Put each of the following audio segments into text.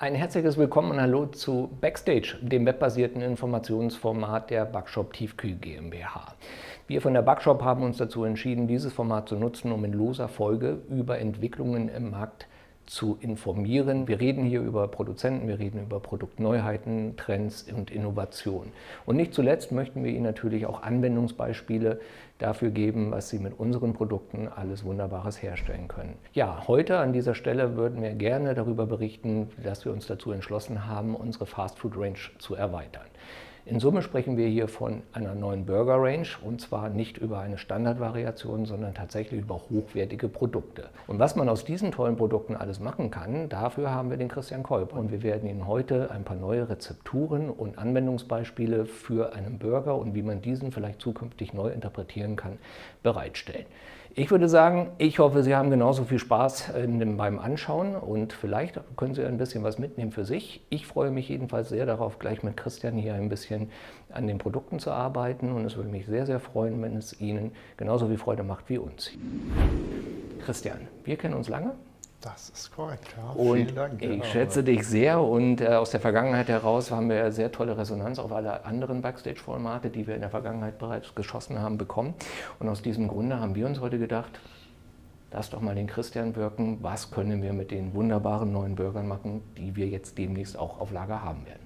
Ein herzliches Willkommen und Hallo zu Backstage, dem webbasierten Informationsformat der Backshop Tiefkühl GmbH. Wir von der Backshop haben uns dazu entschieden, dieses Format zu nutzen, um in loser Folge über Entwicklungen im Markt zu informieren. Wir reden hier über Produzenten, wir reden über Produktneuheiten, Trends und Innovationen. Und nicht zuletzt möchten wir Ihnen natürlich auch Anwendungsbeispiele dafür geben, was Sie mit unseren Produkten alles Wunderbares herstellen können. Ja, heute an dieser Stelle würden wir gerne darüber berichten, dass wir uns dazu entschlossen haben, unsere Fast Food Range zu erweitern. In Summe sprechen wir hier von einer neuen Burger Range und zwar nicht über eine Standardvariation, sondern tatsächlich über hochwertige Produkte. Und was man aus diesen tollen Produkten alles machen kann, dafür haben wir den Christian Kolb. Und wir werden Ihnen heute ein paar neue Rezepturen und Anwendungsbeispiele für einen Burger und wie man diesen vielleicht zukünftig neu interpretieren kann, bereitstellen. Ich würde sagen, ich hoffe, Sie haben genauso viel Spaß beim Anschauen und vielleicht können Sie ein bisschen was mitnehmen für sich. Ich freue mich jedenfalls sehr darauf, gleich mit Christian hier ein bisschen an den Produkten zu arbeiten und es würde mich sehr, sehr freuen, wenn es Ihnen genauso viel Freude macht wie uns. Christian, wir kennen uns lange. Das ist korrekt, ja. Und vielen Dank. ich schätze dich sehr und aus der Vergangenheit heraus haben wir sehr tolle Resonanz auf alle anderen Backstage-Formate, die wir in der Vergangenheit bereits geschossen haben, bekommen. Und aus diesem Grunde haben wir uns heute gedacht, lass doch mal den Christian wirken, was können wir mit den wunderbaren neuen Burgern machen, die wir jetzt demnächst auch auf Lager haben werden.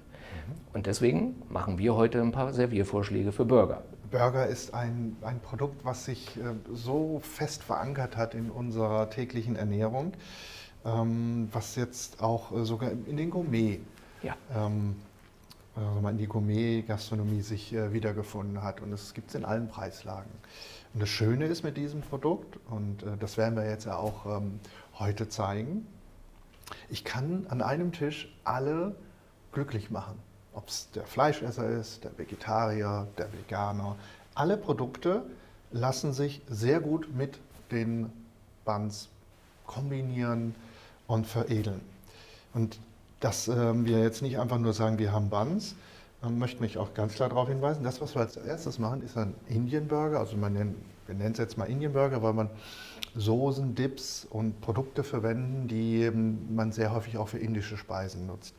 Und deswegen machen wir heute ein paar Serviervorschläge für Burger. Burger ist ein Produkt, was sich so fest verankert hat in unserer täglichen Ernährung, was jetzt auch sogar in den Gourmet, in die Gourmet-Gastronomie sich wiedergefunden hat. Und das gibt es in allen Preislagen. Und das Schöne ist mit diesem Produkt, und das werden wir jetzt ja auch heute zeigen, ich kann an einem Tisch alle glücklich machen. Ob es der Fleischesser ist, der Vegetarier, der Veganer. Alle Produkte lassen sich sehr gut mit den Buns kombinieren und veredeln. Und dass wir jetzt nicht einfach nur sagen, wir haben Buns, möchte mich auch ganz klar darauf hinweisen, das, was wir als erstes machen, ist ein Indian Burger. Also wir nennen es jetzt mal Indian Burger, weil man Soßen, Dips und Produkte verwenden, die man sehr häufig auch für indische Speisen nutzt.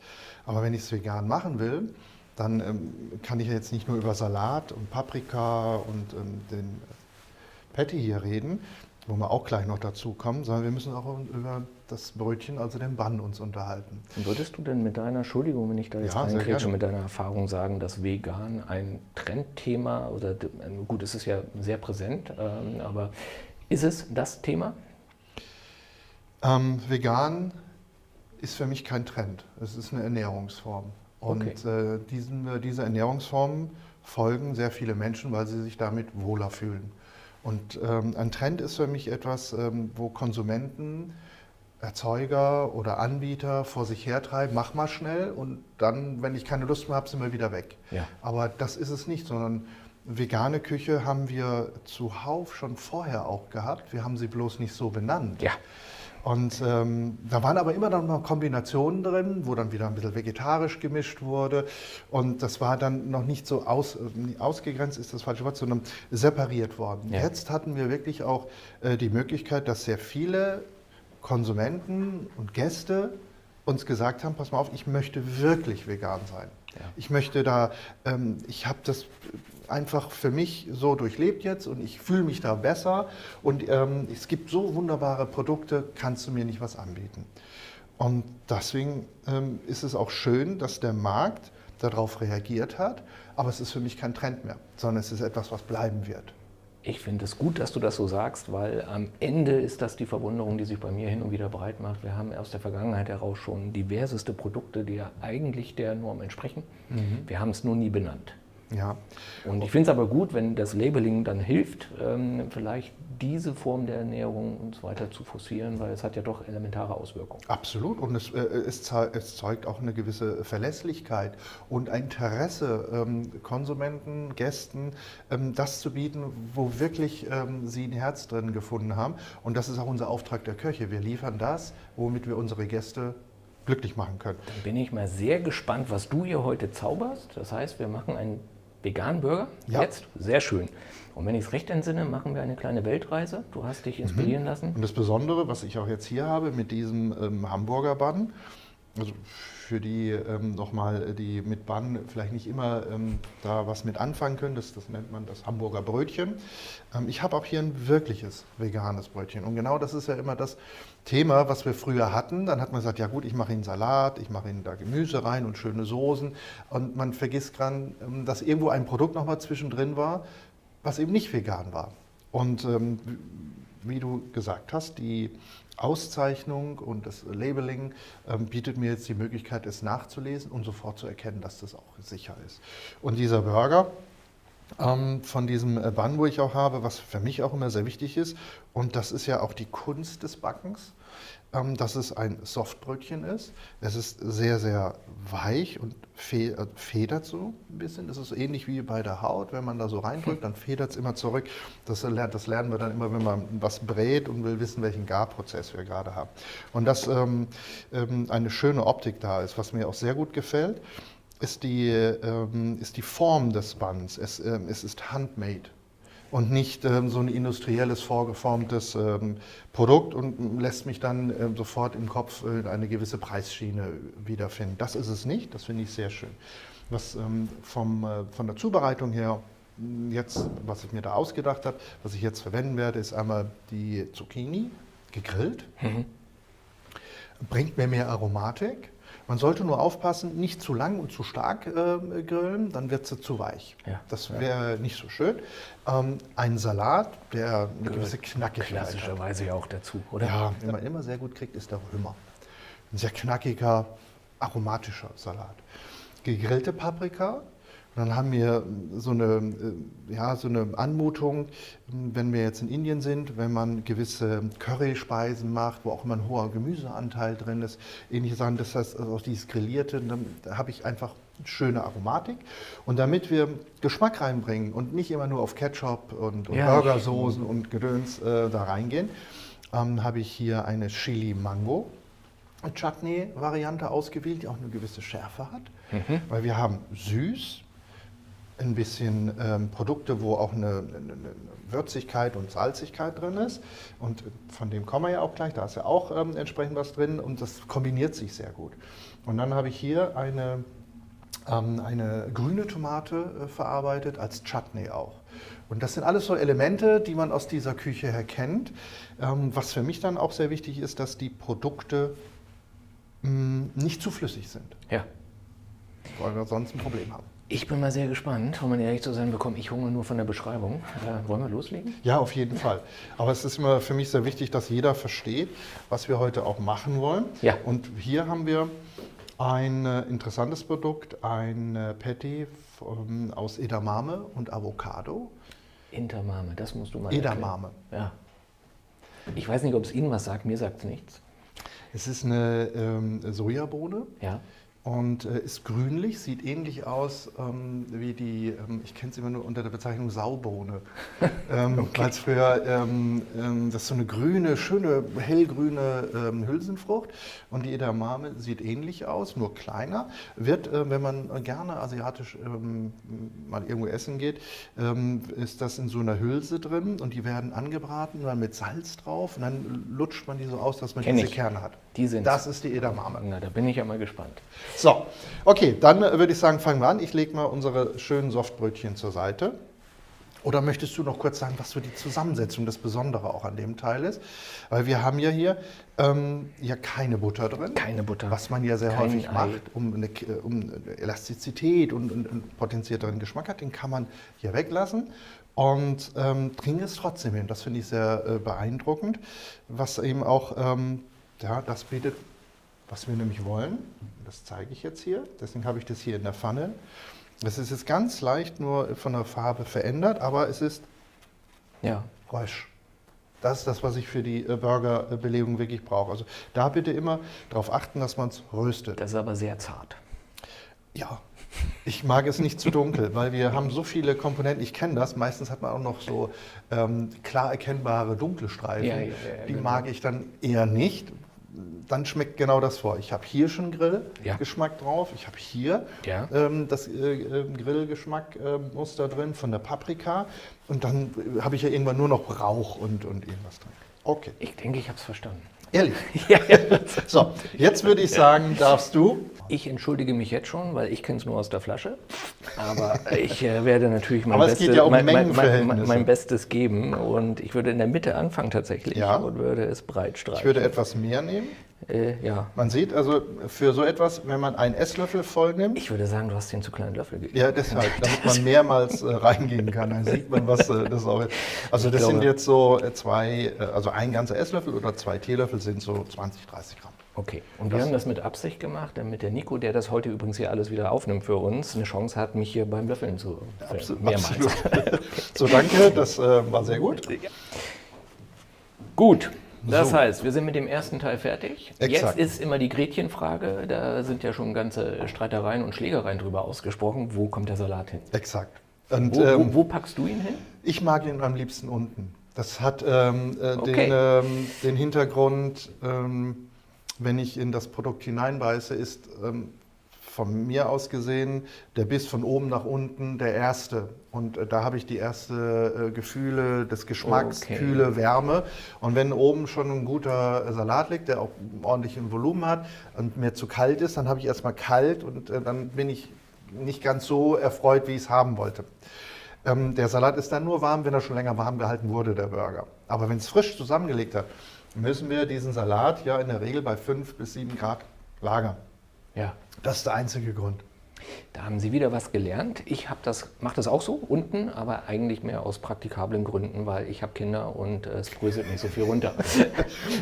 Aber wenn ich es vegan machen will, dann kann ich jetzt nicht nur über Salat und Paprika und den Patty hier reden, wo wir auch gleich noch dazu kommen, sondern wir müssen auch über das Brötchen, also den Bun, uns unterhalten. Würdest du denn mit deiner, Entschuldigung, wenn ich da jetzt reingrätsche, mit deiner Erfahrung sagen, dass vegan ein Trendthema oder gut, es ist ja sehr präsent, aber ist es das Thema? Vegan ist für mich kein Trend. Es ist eine Ernährungsform. Und Okay. dieser Ernährungsform folgen sehr viele Menschen, weil sie sich damit wohler fühlen. Und ein Trend ist für mich etwas, wo Konsumenten, Erzeuger oder Anbieter vor sich hertreiben, mach mal schnell und dann, wenn ich keine Lust mehr habe, sind wir wieder weg. Ja. Aber das ist es nicht, sondern vegane Küche haben wir zuhauf schon vorher auch gehabt. Wir haben sie bloß nicht so benannt. Ja. Und da waren aber immer dann noch Kombinationen drin, wo dann wieder ein bisschen vegetarisch gemischt wurde. Und das war dann noch nicht so ausgegrenzt, ist das falsche Wort, sondern separiert worden. Ja. Jetzt hatten wir wirklich auch die Möglichkeit, dass sehr viele Konsumenten und Gäste uns gesagt haben, pass mal auf, ich möchte wirklich vegan sein. Ja. Ich möchte da, ich habe das einfach für mich so durchlebt jetzt und ich fühle mich da besser und es gibt so wunderbare Produkte, kannst du mir nicht was anbieten? Und deswegen ist es auch schön, dass der Markt darauf reagiert hat, aber es ist für mich kein Trend mehr, sondern es ist etwas, was bleiben wird. Ich finde es gut, dass du das so sagst, weil am Ende ist das die Verwunderung, die sich bei mir hin und wieder breit macht. Wir haben aus der Vergangenheit heraus schon diverseste Produkte, die ja eigentlich der Norm entsprechen. Wir haben es nur nie benannt. Ja. Und ich finde es aber gut, wenn das Labeling dann hilft, vielleicht diese Form der Ernährung uns weiter zu forcieren, weil es hat ja doch elementare Auswirkungen. Absolut, und es zeugt auch eine gewisse Verlässlichkeit und ein Interesse, Konsumenten, Gästen, das zu bieten, wo wirklich sie ein Herz drin gefunden haben. Und das ist auch unser Auftrag der Köche. Wir liefern das, womit wir unsere Gäste glücklich machen können. Dann bin ich mal sehr gespannt, was du hier heute zauberst. Das heißt, wir machen einen veganen Burger jetzt. Sehr schön. Und wenn ich es recht entsinne, machen wir eine kleine Weltreise. Du hast dich inspirieren lassen. Und das Besondere, was ich auch jetzt hier habe mit diesem Hamburger Bun, Also für die nochmal, die mit Bann vielleicht nicht immer da was mit anfangen können, das nennt man das Hamburger Brötchen. Ich habe auch hier ein wirkliches veganes Brötchen. Und genau das ist ja immer das Thema, was wir früher hatten. Dann hat man gesagt, ja gut, ich mache Ihnen Salat, ich mache Ihnen da Gemüse rein und schöne Soßen. Und man vergisst dran, dass irgendwo ein Produkt nochmal zwischendrin war, was eben nicht vegan war. Und wie du gesagt hast, die Auszeichnung und das Labeling bietet mir jetzt die Möglichkeit, es nachzulesen und sofort zu erkennen, dass das auch sicher ist. Und dieser Burger von diesem Bun, wo ich auch habe, was für mich auch immer sehr wichtig ist, und das ist ja auch die Kunst des Backens, dass es ein Softbrötchen ist. Es ist sehr, sehr weich und federt so ein bisschen. Das ist so ähnlich wie bei der Haut. Wenn man da so reindrückt, dann federt es immer zurück. Das lernen wir dann immer, wenn man was brät und will wissen, welchen Garprozess wir gerade haben. Und dass eine schöne Optik da ist, was mir auch sehr gut gefällt, ist die Form des Buns. Es ist handmade und nicht so ein industrielles, vorgeformtes Produkt und lässt mich dann sofort im Kopf eine gewisse Preisschiene wiederfinden. Das ist es nicht, das finde ich sehr schön. Was von der Zubereitung her jetzt, was ich mir da ausgedacht habe, was ich jetzt verwenden werde, ist einmal die Zucchini gegrillt. Bringt mir mehr Aromatik. Man sollte nur aufpassen, nicht zu lang und zu stark grillen, dann wird sie zu weich. Ja, das wäre nicht so schön. Ein Salat, der eine gewisse Knackigkeit hat. Klassischerweise ja auch dazu, oder? Ja, den man immer sehr gut kriegt, ist der Römer. Ein sehr knackiger, aromatischer Salat. Gegrillte Paprika. Und dann haben wir so eine Anmutung, wenn wir jetzt in Indien sind, wenn man gewisse Curryspeisen macht, wo auch immer ein hoher Gemüseanteil drin ist, ähnliche Sachen, das heißt, also auch dieses Grillierte, dann habe ich einfach schöne Aromatik. Und damit wir Geschmack reinbringen und nicht immer nur auf Ketchup und Burgersoßen und Gedöns da reingehen, habe ich hier eine Chili-Mango Chutney-Variante ausgewählt, die auch eine gewisse Schärfe hat, weil wir haben süß, ein bisschen Produkte, wo auch eine Würzigkeit und Salzigkeit drin ist. Und von dem kommen wir ja auch gleich, da ist ja auch entsprechend was drin und das kombiniert sich sehr gut. Und dann habe ich hier eine grüne Tomate verarbeitet, als Chutney auch. Und das sind alles so Elemente, die man aus dieser Küche her kennt. Was für mich dann auch sehr wichtig ist, dass die Produkte nicht zu flüssig sind. Ja. Weil wir sonst ein Problem haben. Ich bin mal sehr gespannt, um ehrlich zu sein, bekomme ich Hunger nur von der Beschreibung. Wollen wir loslegen? Ja, auf jeden Fall. Aber es ist immer für mich sehr wichtig, dass jeder versteht, was wir heute auch machen wollen. Ja. Und hier haben wir ein interessantes Produkt, ein Patty aus Edamame und Avocado. Edamame, das musst du mal Edamame. Ja. Ich weiß nicht, ob es Ihnen was sagt, mir sagt es nichts. Es ist eine Sojabohne. Ja. Und ist grünlich, sieht ähnlich aus wie die, ich kenne es immer nur unter der Bezeichnung Saubohne. Weil es früher, das ist so eine grüne, schöne, hellgrüne Hülsenfrucht. Und die Edamame sieht ähnlich aus, nur kleiner. Wird, wenn man gerne asiatisch mal irgendwo essen geht, ist das in so einer Hülse drin und die werden angebraten, dann mit Salz drauf und dann lutscht man die so aus, dass man diese Kerne hat. Das ist die Edamame. Na, da bin ich ja mal gespannt. So, okay, dann würde ich sagen, fangen wir an. Ich lege mal unsere schönen Softbrötchen zur Seite. Oder möchtest du noch kurz sagen, was so die Zusammensetzung, das Besondere auch an dem Teil ist? Weil wir haben ja hier keine Butter drin. Keine Butter. Was man ja sehr häufig macht, um eine Elastizität und potenzierteren Geschmack hat. Den kann man hier weglassen und kriegen es trotzdem hin. Das finde ich sehr beeindruckend. Was eben auch das bietet, was wir nämlich wollen. Das zeige ich jetzt hier. Deswegen habe ich das hier in der Pfanne. Das ist jetzt ganz leicht nur von der Farbe verändert, aber es ist Räusch. Das ist das, was ich für die Burgerbelegung wirklich brauche. Also da bitte immer darauf achten, dass man es röstet. Das ist aber sehr zart. Ja, ich mag es nicht zu dunkel, weil wir haben so viele Komponenten. Ich kenne das. Meistens hat man auch noch so klar erkennbare dunkle Streifen. Die mag ich dann eher nicht. Dann schmeckt genau das vor. Ich habe hier schon Grillgeschmack drauf. Ich habe hier das Grillgeschmackmuster drin von der Paprika. Und dann habe ich ja irgendwann nur noch Rauch und irgendwas drin. Okay. Ich denke, ich habe es verstanden. Ehrlich? Ja, ja. So, jetzt würde ich sagen, darfst du. Ich entschuldige mich jetzt schon, weil ich kenne es nur aus der Flasche. Aber ich werde natürlich Aber es geht ja um mein Mengenverhältnisse. Bestes geben. Und ich würde in der Mitte anfangen tatsächlich Ja. und würde es breit streichen. Ich würde etwas mehr nehmen. Ja. Man sieht also für so etwas, wenn man einen Esslöffel voll nimmt, Ich würde sagen, du hast den zu kleinen Löffel gegeben. ja, deshalb, damit man mehrmals reingehen kann, dann sieht man, was das auch ist. Also das sind jetzt so also ein ganzer Esslöffel oder 2 Teelöffel sind so 20, 30 Gramm. Okay, und wir haben das mit Absicht gemacht, damit der Nico, der das heute übrigens hier alles wieder aufnimmt für uns, eine Chance hat, mich hier beim Löffeln zu mehrmals. Absolut. So, danke, das war sehr gut. Gut, das So. heißt, wir sind mit dem ersten Teil fertig. Exakt. Jetzt ist immer die Gretchenfrage, da sind ja schon ganze Streitereien und Schlägereien drüber ausgesprochen. Wo kommt der Salat hin? Exakt. Und Wo packst du ihn hin? ich mag ihn am liebsten unten. Das hat Okay. den Hintergrund, wenn ich in das Produkt hineinbeiße, ist von mir aus gesehen der Biss von oben nach unten der erste. Und da habe ich die erste Gefühle des Geschmacks, Okay. Kühle, Wärme. Und wenn oben schon ein guter Salat liegt, der auch ordentlichen Volumen hat und mir zu kalt ist, dann habe ich erstmal kalt und dann bin ich nicht ganz so erfreut, wie ich es haben wollte. Der Salat ist dann nur warm, wenn er schon länger warm gehalten wurde, der Burger. Aber wenn es frisch zusammengelegt hat, müssen wir diesen Salat ja in der Regel bei 5 bis 7 Grad lagern. Ja, Das ist der einzige Grund. da haben Sie wieder was gelernt. Ich mache das auch so unten, aber eigentlich mehr aus praktikablen Gründen, weil ich habe Kinder und es bröselt nicht so viel runter.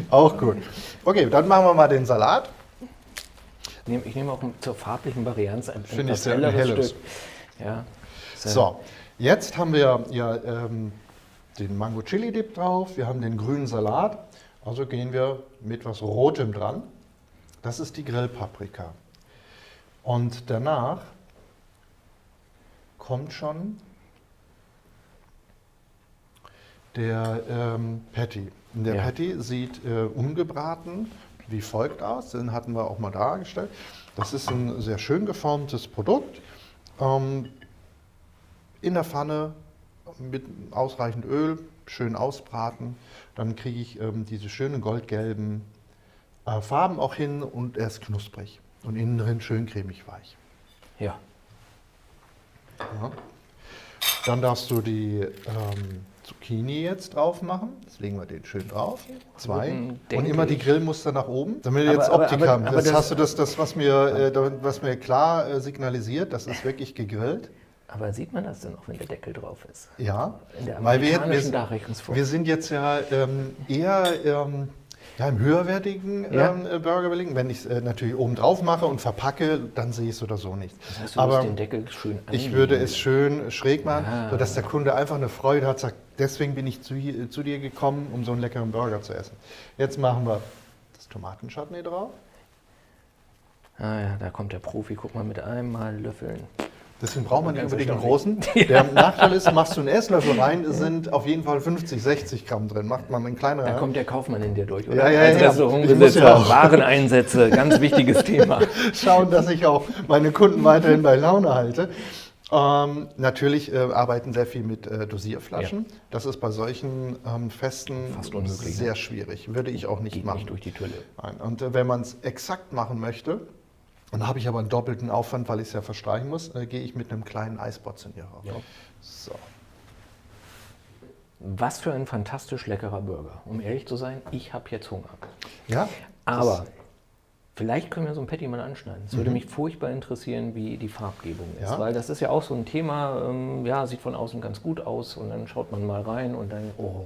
Auch gut. Okay, dann machen wir mal den Salat. Ich nehme auch zur farblichen Varianz ein Finde ich etwas sehr helleres helles. Stück. Ja, So, jetzt haben wir ja den Mango Chili Dip drauf, wir haben den grünen Salat, also gehen wir mit was Rotem dran. Das ist die Grillpaprika. Und danach kommt schon der Patty. Und der Ja. Patty sieht ungebraten wie folgt aus, den hatten wir auch mal dargestellt. Das ist ein sehr schön geformtes Produkt. In der Pfanne mit ausreichend Öl, schön ausbraten. Dann kriege ich diese schönen goldgelben Farben auch hin und er ist knusprig. Und innen drin schön cremig weich. ja. Ja. Dann darfst du die Zucchini jetzt drauf machen. Jetzt legen wir den schön drauf. 2. Und denke immer die ich- Grillmuster nach oben, damit wir Aber- jetzt aber- Optik aber- haben. aber Das das- hast du was mir klar signalisiert, das ist wirklich gegrillt. Aber sieht man das denn auch, wenn der Deckel drauf ist? Ja, In der weil amerikanischen Darreichungsform. wir sind jetzt ja eher im höherwertigen Ja. Burger belegen. Wenn ich es natürlich oben drauf mache und verpacke, dann sehe ich es oder so nicht. Das heißt, du Aber musst den Deckel schön ich anlegen. würde es schön schräg machen, Ah. sodass der Kunde einfach eine Freude hat, sagt, deswegen bin ich zu dir gekommen, um so einen leckeren Burger zu essen. Jetzt machen wir das Tomatenchutney drauf. Ah ja, da kommt der Profi. Guck mal, mit einmal löffeln. Deswegen braucht man nicht Ganz unbedingt einen erstaunlich. großen. Der Nachteil ist, machst du einen Esslöffel rein, sind auf jeden Fall 50, 60 Gramm drin. Macht man einen kleineren. Da rein. kommt der Kaufmann in dir durch, oder? Ja, Als ja. Ich muss Restaurantbesitzer, ja auch. Wareneinsätze, ganz wichtiges Thema. Schauen, dass ich auch meine Kunden weiterhin bei Laune halte. Natürlich arbeiten sehr viel mit Dosierflaschen. Ja. Das ist bei solchen Festen Fast unmöglich, sehr schwierig. Würde ich auch nicht Geht machen. nicht durch die Tülle. Nein. Und wenn man es exakt machen möchte, dann habe ich aber einen doppelten Aufwand, weil ich es ja verstreichen muss, gehe ich mit einem kleinen Eisbotzenierer. Ja. So. Was für ein fantastisch leckerer Burger. Um ehrlich zu sein, ich habe jetzt Hunger. Ja, Aber vielleicht können wir so ein Patty mal anschneiden. Es würde mich furchtbar interessieren, wie die Farbgebung ist. Ja. Weil das ist ja auch so ein Thema, ja, sieht von außen ganz gut aus und dann schaut man mal rein und dann, oh.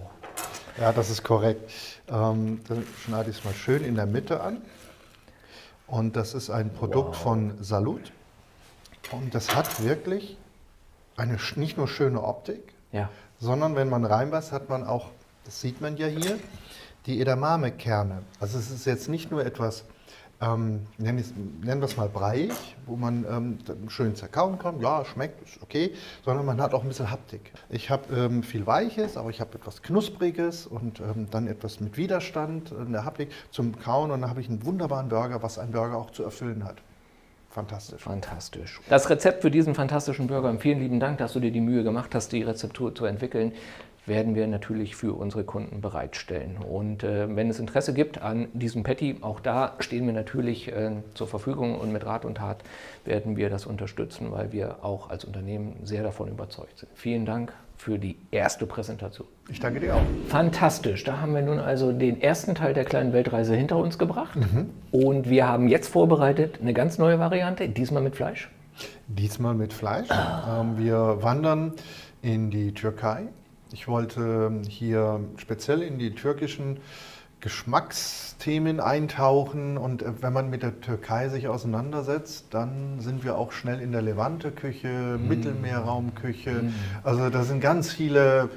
Ja, das ist korrekt. Dann schneide ich es mal schön in der Mitte an. Und das ist ein Produkt von Salud. Und das hat wirklich nicht nur schöne Optik, Ja, sondern wenn man reinbeißt, hat man auch, das sieht man ja hier, die Edamame-Kerne. Also es ist jetzt nicht nur etwas, nennen wir es mal breiig, wo man schön zerkauen kann, ja, schmeckt, ist okay, sondern man hat auch ein bisschen Haptik. Ich habe viel Weiches, aber ich habe etwas Knuspriges und dann etwas mit Widerstand in der Haptik zum Kauen und dann habe ich einen wunderbaren Burger, was ein Burger auch zu erfüllen hat. Fantastisch. fantastisch. Das Rezept für diesen fantastischen Burger, vielen lieben Dank, dass du dir die Mühe gemacht hast, die Rezeptur zu entwickeln, werden wir natürlich für unsere Kunden bereitstellen. Und wenn es Interesse gibt an diesem Patty, auch da stehen wir natürlich zur Verfügung und mit Rat und Tat werden wir das unterstützen, weil wir auch als Unternehmen sehr davon überzeugt sind. Vielen Dank für die erste Präsentation. Ich danke dir auch. Fantastisch, da haben wir nun also den ersten Teil der kleinen Weltreise hinter uns gebracht und wir haben jetzt vorbereitet eine ganz neue Variante, diesmal mit Fleisch. Diesmal mit Fleisch. Wir wandern in die Türkei. Ich wollte hier speziell in die türkischen Geschmacksthemen eintauchen und wenn man mit der Türkei sich auseinandersetzt, dann sind wir auch schnell in der Levante-Küche, Mittelmeerraumküche. Also da sind ganz viele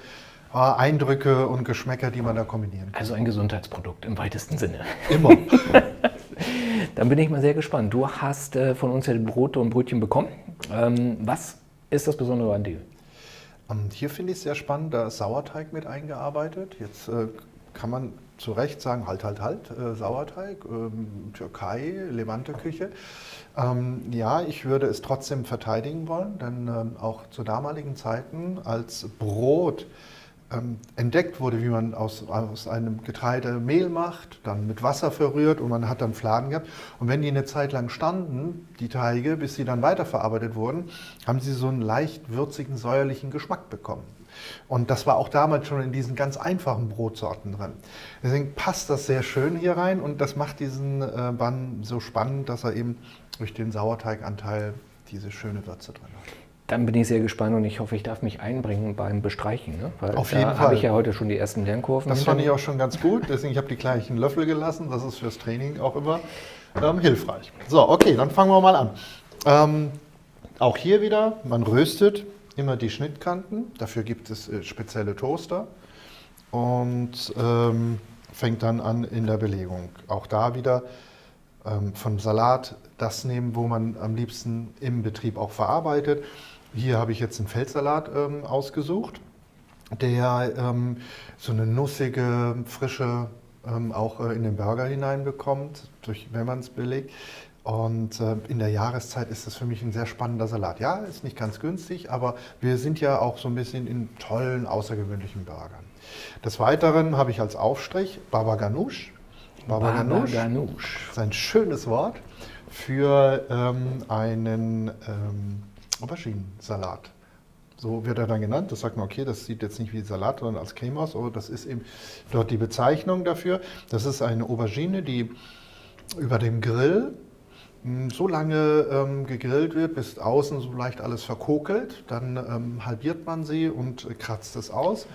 Eindrücke und Geschmäcker, die man da kombinieren kann. Also ein Gesundheitsprodukt im weitesten Sinne. Immer. Dann bin ich mal sehr gespannt. Du hast von uns ja Brote und Brötchen bekommen. Was ist das Besondere an dir? Hier finde ich es sehr spannend, da ist Sauerteig mit eingearbeitet. Jetzt kann man zu Recht sagen, halt, Sauerteig, Türkei, Levante-Küche. Ja, ich würde es trotzdem verteidigen wollen, denn auch zu damaligen Zeiten, als Brot entdeckt wurde, wie man aus einem Getreide Mehl macht, dann mit Wasser verrührt und man hat dann Fladen gehabt. Und wenn die eine Zeit lang standen, die Teige, bis sie dann weiterverarbeitet wurden, haben sie so einen leicht würzigen, säuerlichen Geschmack bekommen. Und das war auch damals schon in diesen ganz einfachen Brotsorten drin. Deswegen passt das sehr schön hier rein und das macht diesen Bun so spannend, dass er eben durch den Sauerteiganteil diese schöne Würze drin hat. Dann bin ich sehr gespannt und ich hoffe, ich darf mich einbringen beim Bestreichen. Ne? Weil auf jeden Fall. Habe ich ja heute schon die ersten Lernkurven. Das fand ich auch schon ganz gut, deswegen habe ich die gleichen Löffel gelassen. Das ist fürs Training auch immer hilfreich. So, okay, dann fangen wir mal an. Auch hier wieder, man röstet immer die Schnittkanten. Dafür gibt es spezielle Toaster und fängt dann an in der Belegung. Auch da wieder vom Salat das nehmen, wo man am liebsten im Betrieb auch verarbeitet. Hier habe ich jetzt einen Feldsalat ausgesucht, der so eine nussige, frische auch in den Burger hineinbekommt, wenn man es belegt. Und in der Jahreszeit ist das für mich ein sehr spannender Salat. Ja, ist nicht ganz günstig, aber wir sind ja auch so ein bisschen in tollen, außergewöhnlichen Burgern. Des Weiteren habe ich als Aufstrich Baba Ganoush. Baba Ganoush ist ein schönes Wort für einen Auberginensalat. So wird er dann genannt. Das sagt man, okay, das sieht jetzt nicht wie Salat, sondern als Creme aus, aber das ist eben dort die Bezeichnung dafür. Das ist eine Aubergine, die über dem Grill so lange gegrillt wird, bis außen so leicht alles verkokelt. Dann halbiert man sie und kratzt es aus.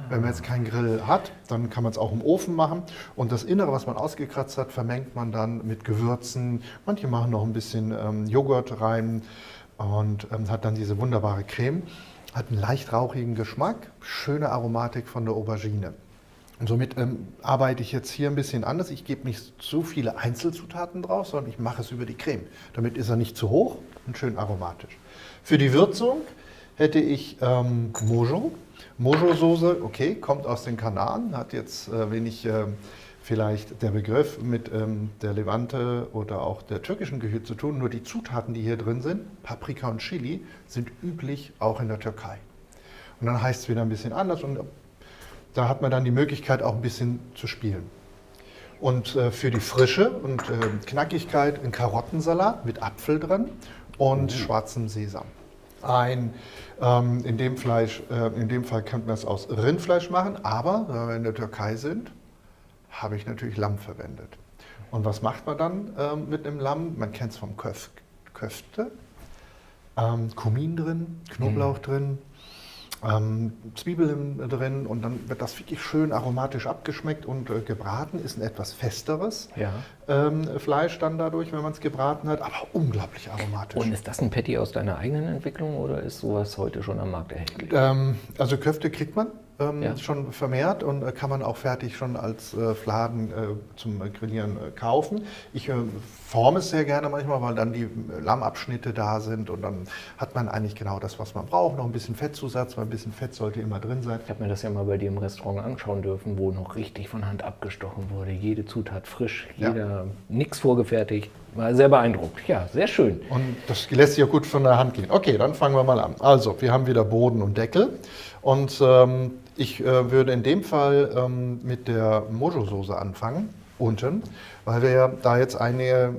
Wenn man jetzt keinen Grill hat, dann kann man es auch im Ofen machen. Und das Innere, was man ausgekratzt hat, vermengt man dann mit Gewürzen. Manche machen noch ein bisschen Joghurt rein und hat dann diese wunderbare Creme. Hat einen leicht rauchigen Geschmack, schöne Aromatik von der Aubergine. Und somit arbeite ich jetzt hier ein bisschen anders. Ich gebe nicht zu viele Einzelzutaten drauf, sondern ich mache es über die Creme. Damit ist er nicht zu hoch und schön aromatisch. Für die Würzung hätte ich Mojo. Mojo-Soße, okay, kommt aus den Kanaren, hat jetzt wenig vielleicht der Begriff mit der Levante oder auch der türkischen Küche zu tun. Nur die Zutaten, die hier drin sind, Paprika und Chili, sind üblich auch in der Türkei. Und dann heißt es wieder ein bisschen anders und da hat man dann die Möglichkeit, auch ein bisschen zu spielen. Und für die Frische und Knackigkeit ein Karottensalat mit Apfel drin und schwarzem Sesam. In dem Fall könnte man es aus Rindfleisch machen, aber wenn wir in der Türkei sind, habe ich natürlich Lamm verwendet. Und was macht man dann mit einem Lamm? Man kennt es vom Köfte. Kumin drin, Knoblauch drin. Zwiebeln drin und dann wird das wirklich schön aromatisch abgeschmeckt und gebraten. Ist ein etwas festeres Fleisch dann dadurch, wenn man es gebraten hat, aber unglaublich aromatisch. Und ist das ein Patty aus deiner eigenen Entwicklung oder ist sowas heute schon am Markt erhältlich? Also Köfte kriegt man schon vermehrt und kann man auch fertig schon als Fladen zum Grillieren kaufen. Ich forme es sehr gerne manchmal, weil dann die Lammabschnitte da sind und dann hat man eigentlich genau das, was man braucht. Noch ein bisschen Fettzusatz, weil ein bisschen Fett sollte immer drin sein. Ich habe mir das ja mal bei dir im Restaurant anschauen dürfen, wo noch richtig von Hand abgestochen wurde. Jede Zutat frisch, nichts vorgefertigt. war sehr beeindruckt. Ja, sehr schön. Und das lässt sich ja gut von der Hand gehen. Okay, dann fangen wir mal an. Also, wir haben wieder Boden und Deckel. Und ich würde in dem Fall mit der Mojo-Soße anfangen, unten, weil wir ja da jetzt einige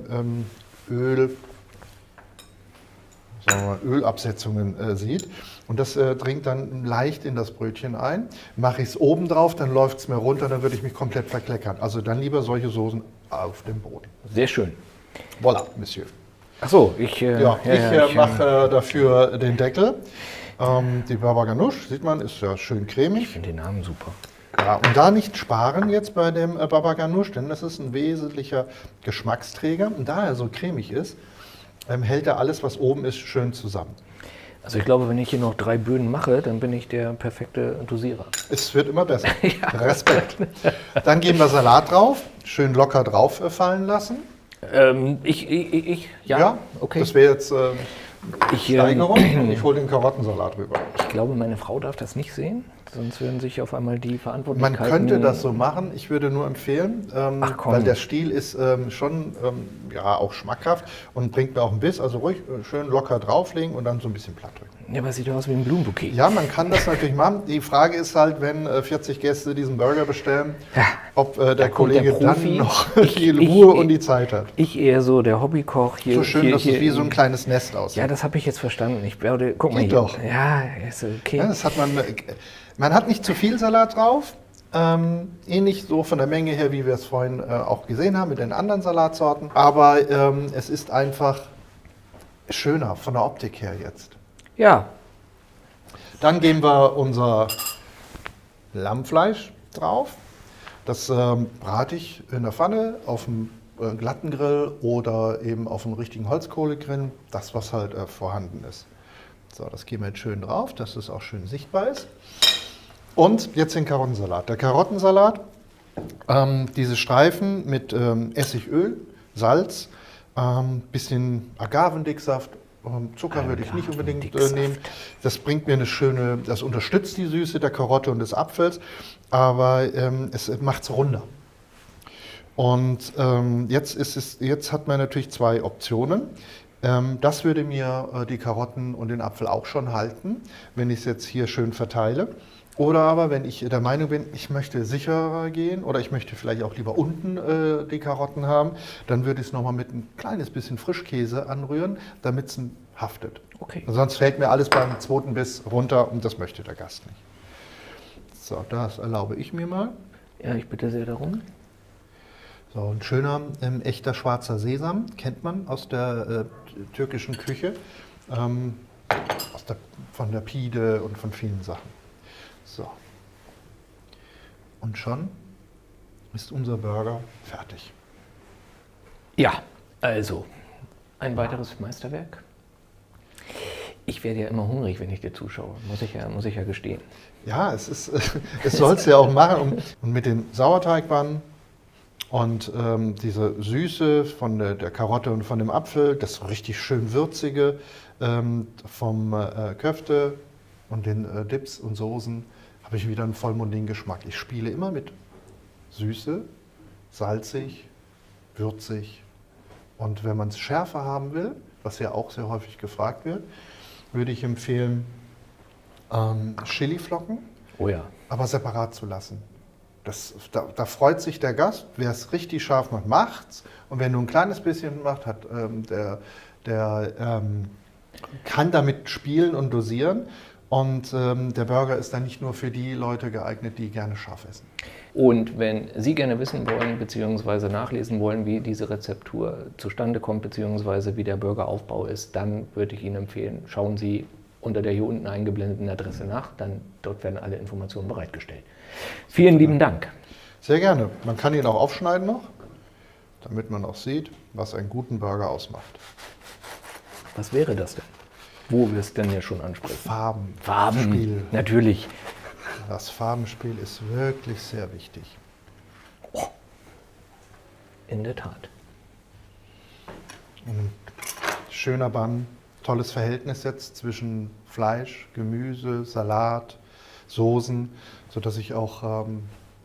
Ölabsetzungen sieht. Und das dringt dann leicht in das Brötchen ein. Mache ich es oben drauf, dann läuft es mir runter, dann würde ich mich komplett verkleckern. Also dann lieber solche Soßen auf dem Boden. Sehr schön. Voilà, Monsieur. Ach so, ich mache dafür den Deckel. Die Baba Ganoush, sieht man, ist ja schön cremig. Ich finde den Namen super. Ja, und da nicht sparen jetzt bei dem Baba Ganoush, denn das ist ein wesentlicher Geschmacksträger. Und da er so cremig ist, hält er alles, was oben ist, schön zusammen. Also ich glaube, wenn ich hier noch 3 Böden mache, dann bin ich der perfekte Dosierer. Es wird immer besser. Ja. Respekt. Dann geben wir Salat drauf, schön locker drauf fallen lassen. Ja, okay. Das wäre jetzt Steigerung. Und ich hole den Karottensalat rüber. Ich glaube, meine Frau darf das nicht sehen, sonst werden sich auf einmal die Verantwortlichkeiten... Man könnte das so machen, ich würde nur empfehlen, weil der Stiel ist schon auch schmackhaft und bringt mir auch einen Biss, also ruhig schön locker drauflegen und dann so ein bisschen platt drücken. Ja, aber sieht aus wie ein Blumenbouquet. Ja, man kann das natürlich machen. Die Frage ist halt, wenn 40 Gäste diesen Burger bestellen, ob der Kollege dann noch die Ruhe und die Zeit hat. Ich eher so der Hobbykoch hier. So schön, dass es wie so ein kleines Nest aussieht. Ja, das habe ich jetzt verstanden. Guck mal hier. Doch. Ja, ist okay. Ja, das hat man hat nicht zu viel Salat drauf. Ähnlich so von der Menge her, wie wir es vorhin auch gesehen haben mit den anderen Salatsorten. Aber es ist einfach schöner von der Optik her jetzt. Ja. Dann geben wir unser Lammfleisch drauf. Das brate ich in der Pfanne auf dem glatten Grill oder eben auf einem richtigen Holzkohlegrill. Das, was halt vorhanden ist. So, das geben wir jetzt schön drauf, dass es auch schön sichtbar ist. Und jetzt den Karottensalat. Der Karottensalat, diese Streifen mit Essigöl, Salz, bisschen Agavendicksaft, Zucker würde ich nicht unbedingt nehmen. Das bringt mir das unterstützt die Süße der Karotte und des Apfels, aber es macht es runder. Und jetzt hat man natürlich 2 Optionen. Das würde mir die Karotten und den Apfel auch schon halten, wenn ich es jetzt hier schön verteile. Oder aber, wenn ich der Meinung bin, ich möchte sicherer gehen oder ich möchte vielleicht auch lieber unten die Karotten haben, dann würde ich es nochmal mit ein kleines bisschen Frischkäse anrühren, damit es haftet. Okay. Sonst fällt mir alles beim 2. Biss runter und das möchte der Gast nicht. So, das erlaube ich mir mal. Ja, ich bitte sehr darum. So, ein schöner, echter schwarzer Sesam, kennt man aus der türkischen Küche, von der Pide und von vielen Sachen. So. Und schon ist unser Burger fertig. Ja, also ein weiteres Meisterwerk. Ich werde ja immer hungrig, wenn ich dir zuschaue, muss ich ja gestehen. Ja, es soll es ja auch machen. Und mit den Sauerteigbannen und diese Süße von der Karotte und von dem Apfel, das richtig schön würzige vom Köfte und den Dips und Soßen, habe ich wieder einen vollmundigen Geschmack. Ich spiele immer mit Süße, salzig, würzig. Und wenn man es schärfer haben will, was ja auch sehr häufig gefragt wird, würde ich empfehlen, Chiliflocken, aber separat zu lassen. Da freut sich der Gast. Wer es richtig scharf macht, macht's. Und wer nur ein kleines bisschen macht, der kann damit spielen und dosieren. Und der Burger ist dann nicht nur für die Leute geeignet, die gerne scharf essen. Und wenn Sie gerne wissen wollen bzw. nachlesen wollen, wie diese Rezeptur zustande kommt bzw. wie der Burgeraufbau ist, dann würde ich Ihnen empfehlen, schauen Sie unter der hier unten eingeblendeten Adresse nach, dort werden alle Informationen bereitgestellt. Vielen lieben Dank. Sehr gerne. Man kann ihn auch aufschneiden noch, damit man auch sieht, was einen guten Burger ausmacht. Was wäre das denn? Wo wir es denn ja schon ansprechen. Farbenspiel. Natürlich. Das Farbenspiel ist wirklich sehr wichtig. In der Tat. Ein schöner Bann, tolles Verhältnis jetzt zwischen Fleisch, Gemüse, Salat, Soßen, sodass ich auch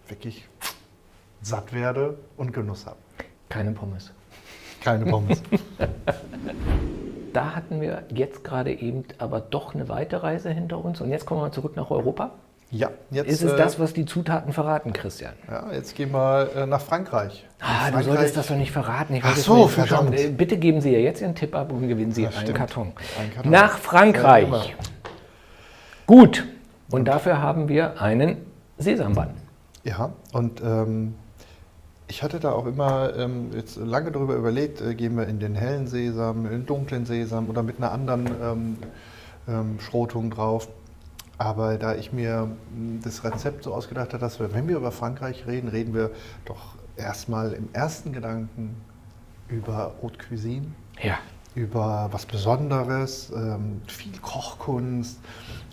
wirklich satt werde und Genuss habe. Keine Pommes. Keine Pommes. Da hatten wir jetzt gerade eben aber doch eine weite Reise hinter uns. Und jetzt kommen wir zurück nach Europa. Ja, jetzt Ist es das, was die Zutaten verraten, Christian? Ja, jetzt gehen wir nach Frankreich. Du solltest das doch nicht verraten. Ach so, verdammt. Bitte geben Sie ja jetzt Ihren Tipp ab und gewinnen Sie einen Karton. Ein Karton. Nach Frankreich. Ja, Gut. Und dafür haben wir einen Sesambann. ja, und ich hatte da auch immer jetzt lange darüber überlegt, gehen wir in den hellen Sesam, in den dunklen Sesam oder mit einer anderen Schrotung drauf. Aber da ich mir das Rezept so ausgedacht habe, dass wir, wenn wir über Frankreich reden, reden wir doch erstmal im ersten Gedanken über Haute Cuisine, Ja. über was Besonderes, viel Kochkunst.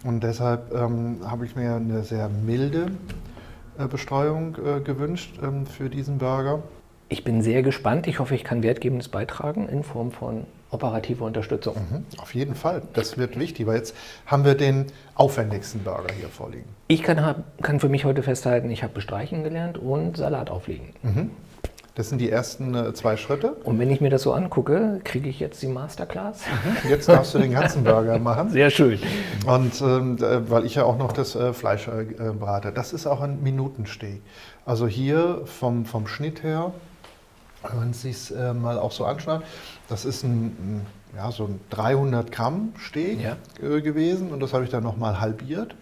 Und deshalb habe ich mir eine sehr milde Bestreuung gewünscht für diesen Burger. Ich bin sehr gespannt. Ich hoffe, ich kann Wertgebendes beitragen in Form von operativer Unterstützung. Auf jeden Fall, das wird wichtig, weil jetzt haben wir den aufwendigsten Burger hier vorliegen. Ich kann für mich heute festhalten, ich habe bestreichen gelernt und Salat auflegen. Das sind die ersten 2 Schritte. Und wenn ich mir das so angucke, kriege ich jetzt die Masterclass? Jetzt darfst du den ganzen Burger machen. Sehr schön. Und weil ich ja auch noch das Fleisch brate. Das ist auch ein Minutensteak. Also hier vom Schnitt her, wenn man es sich mal auch so anschaut, das ist so ein 300 Gramm Steak gewesen. Und das habe ich dann nochmal halbiert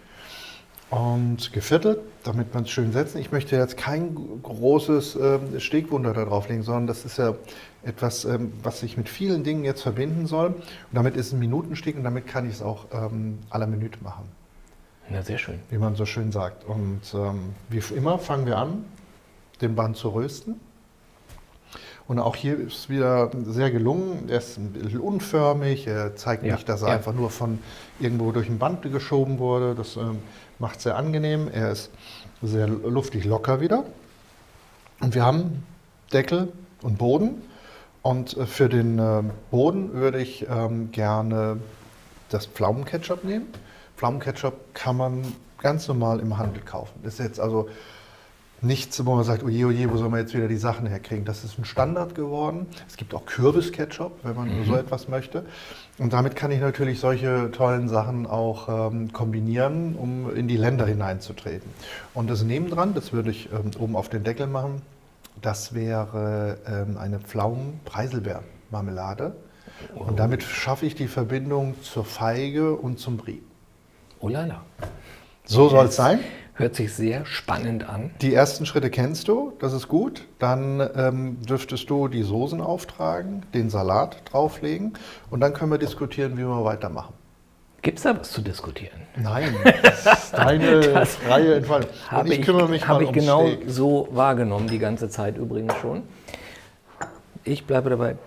und geviertelt, damit man es schön setzen. Ich möchte jetzt kein großes Steakwunder da drauflegen, sondern das ist ja etwas, was sich mit vielen Dingen jetzt verbinden soll. Und damit ist es ein Minutensteak und damit kann ich es auch à la Minute machen. Na, sehr schön. Wie man so schön sagt. Und wie immer fangen wir an, den Band zu rösten. Und auch hier ist es wieder sehr gelungen. Er ist ein bisschen unförmig. Er zeigt nicht, dass er einfach nur von irgendwo durch ein Band geschoben wurde. Das macht es sehr angenehm. Er ist sehr luftig locker wieder. Und wir haben Deckel und Boden. Und für den Boden würde ich gerne das Pflaumenketchup nehmen. Pflaumenketchup kann man ganz normal im Handel kaufen. Das ist jetzt also nichts, wo man sagt, oje, oje, wo soll man jetzt wieder die Sachen herkriegen? Das ist ein Standard geworden. Es gibt auch Kürbisketchup, wenn man so etwas möchte. Und damit kann ich natürlich solche tollen Sachen auch kombinieren, um in die Länder hineinzutreten. Und das nebendran, das würde ich oben auf den Deckel machen, das wäre eine Pflaumen-Preiselbeeren-Marmelade. Und damit schaffe ich die Verbindung zur Feige und zum Brie. Oh lala. So soll es sein. Hört sich sehr spannend an. Die ersten Schritte kennst du, das ist gut. Dann dürftest du die Soßen auftragen, den Salat drauflegen und dann können wir diskutieren, wie wir weitermachen. Gibt es da was zu diskutieren? Nein, das ist deine freie Entfaltung. Und ich kümmere mich mal Habe ich ums genau Steak. so wahrgenommen, die ganze Zeit übrigens schon. Ich bleibe dabei,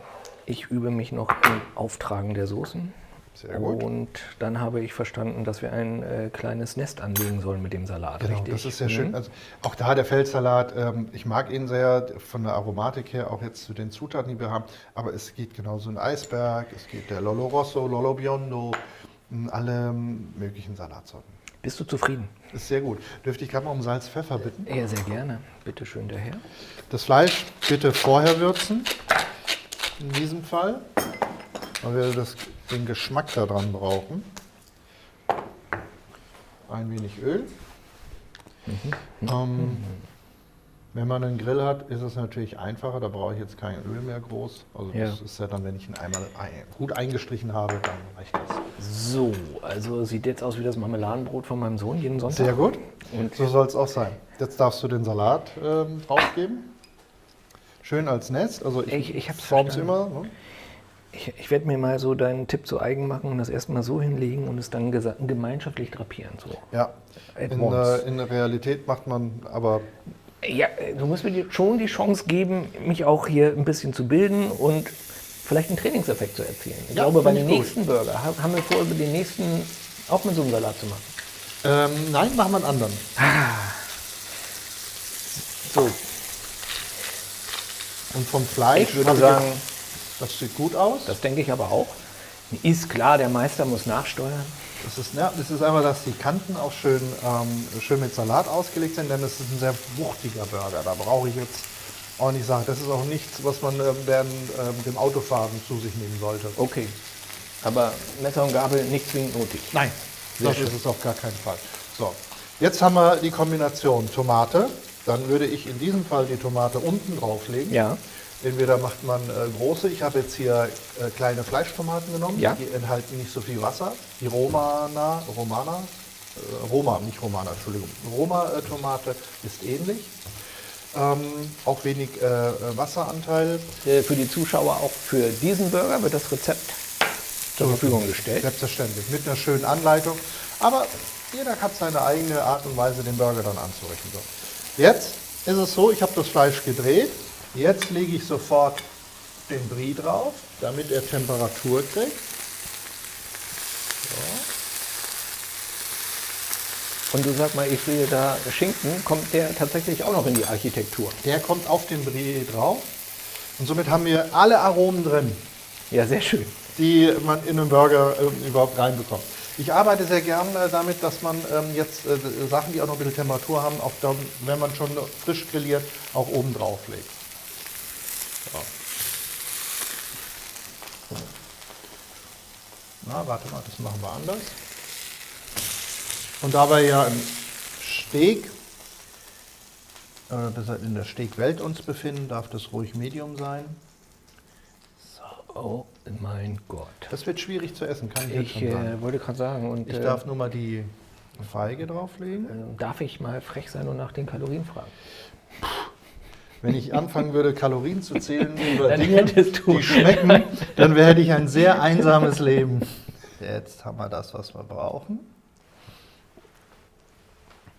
ich übe mich noch im Auftragen der Soßen. Sehr gut. Und dann habe ich verstanden, dass wir ein kleines Nest anlegen sollen mit dem Salat. Genau, richtig? das ist sehr schön. Also auch da der Feldsalat, ich mag ihn sehr, von der Aromatik her, auch jetzt zu den Zutaten, die wir haben. Aber es geht genauso ein Eisberg, es geht der Lollo Rosso, Lollo Biondo, alle möglichen Salatsorten. Bist du zufrieden? Ist sehr gut. Dürfte ich gerade mal um Salz, Pfeffer bitten? Ja, sehr gerne. Bitte schön daher. Das Fleisch bitte vorher würzen, in diesem Fall, weil wir den Geschmack da dran brauchen. Ein wenig Öl. Wenn man einen Grill hat, ist es natürlich einfacher, da brauche ich jetzt kein Öl mehr groß. Also das ist ja dann, wenn ich ihn einmal gut eingestrichen habe, dann reicht das. So, also sieht jetzt aus wie das Marmeladenbrot von meinem Sohn jeden Sonntag. Sehr gut. Und So soll es auch sein. Jetzt darfst du den Salat draufgeben. Schön als Nest. Also Ich hab's forme es verstanden. immer. Ne? Ich werde mir mal so deinen Tipp zu eigen machen und das erstmal so hinlegen und es dann gemeinschaftlich drapieren. So. Ja. At once. In der Realität macht man aber. Ja, du musst mir schon die Chance geben, mich auch hier ein bisschen zu bilden und vielleicht einen Trainingseffekt zu erzielen. Ich Ja, glaube, bei finde den ich gut. nächsten Burger haben wir vor, über den nächsten auch mit so einem Salat zu machen. Nein, machen wir einen anderen. So, Und vom Fleisch, ich würde habe sagen, das sieht gut aus. das denke ich aber auch. Ist klar, der Meister muss nachsteuern. Das ist einfach, dass die Kanten auch schön mit Salat ausgelegt sind, denn es ist ein sehr wuchtiger Burger. Da brauche ich jetzt auch nicht sagen. Das ist auch nichts, was man während dem Autofahren zu sich nehmen sollte. Okay. Aber Messer und Gabel nicht zwingend nötig. Nein, Sehr das schön. ist es auf gar keinen Fall. So, jetzt haben wir die Kombination Tomate. Dann würde ich in diesem Fall die Tomate unten drauflegen. Ja. Entweder macht man große, ich habe jetzt hier kleine Fleischtomaten genommen, Ja. die enthalten nicht so viel Wasser. Die Roma-Tomate ist ähnlich. Auch wenig Wasseranteil. Für die Zuschauer auch für diesen Burger wird das Rezept zur Verfügung gestellt. Selbstverständlich, mit einer schönen Anleitung. Aber jeder hat seine eigene Art und Weise, den Burger dann anzurichten. So. Jetzt ist es so, ich habe das Fleisch gedreht. Jetzt lege ich sofort den Brie drauf, damit er Temperatur kriegt. Und du sag mal, ich sehe da Schinken, kommt der tatsächlich auch noch in die Architektur? Der kommt auf den Brie drauf. Und somit haben wir alle Aromen drin, Ja, sehr schön. die man in einen Burger überhaupt reinbekommt. Ich arbeite sehr gern damit, dass man jetzt Sachen, die auch noch ein bisschen Temperatur haben, auch dann, wenn man schon frisch grilliert, auch oben drauf legt. So. Na, warte mal, das machen wir anders. Und da wir ja im Steak, besser in der Steakwelt uns befinden, darf das ruhig Medium sein. Oh mein Gott. Das wird schwierig zu essen, kann ich jetzt Ich schon sagen. wollte gerade sagen, und Ich darf nur mal die Feige drauflegen. darf ich mal frech sein und nach den Kalorien fragen? Wenn ich anfangen würde, Kalorien zu zählen über Dann Dinge, hättest du- die schmecken, dann hätte ich ein sehr einsames Leben. Jetzt haben wir das, was wir brauchen.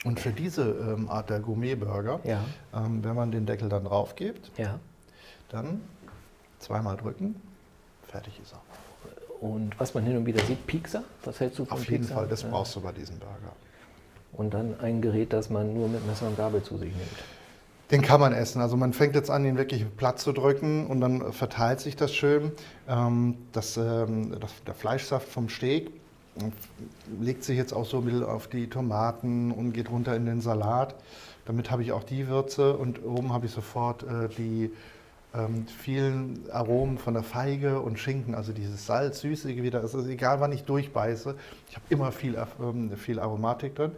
Und für diese Art der Gourmet-Burger, Ja. wenn man den Deckel dann drauf gibt, Ja. dann zweimal drücken, fertig ist er. Und was man hin und wieder sieht, Piekser? Was hältst du von Auf jeden Piekser? Fall, das brauchst du bei diesem Burger. Und dann ein Gerät, das man nur mit Messer und Gabel zu sich nimmt. Den kann man essen. Also man fängt jetzt an, ihn wirklich platt zu drücken und dann verteilt sich das schön. Der Fleischsaft vom Steak legt sich jetzt auch so ein bisschen auf die Tomaten und geht runter in den Salat. Damit habe ich auch die Würze und oben habe ich sofort die vielen Aromen von der Feige und Schinken, also dieses Salz, Süßige wieder. Es ist egal, wann ich durchbeiße. Ich habe immer viel Aromatik drin.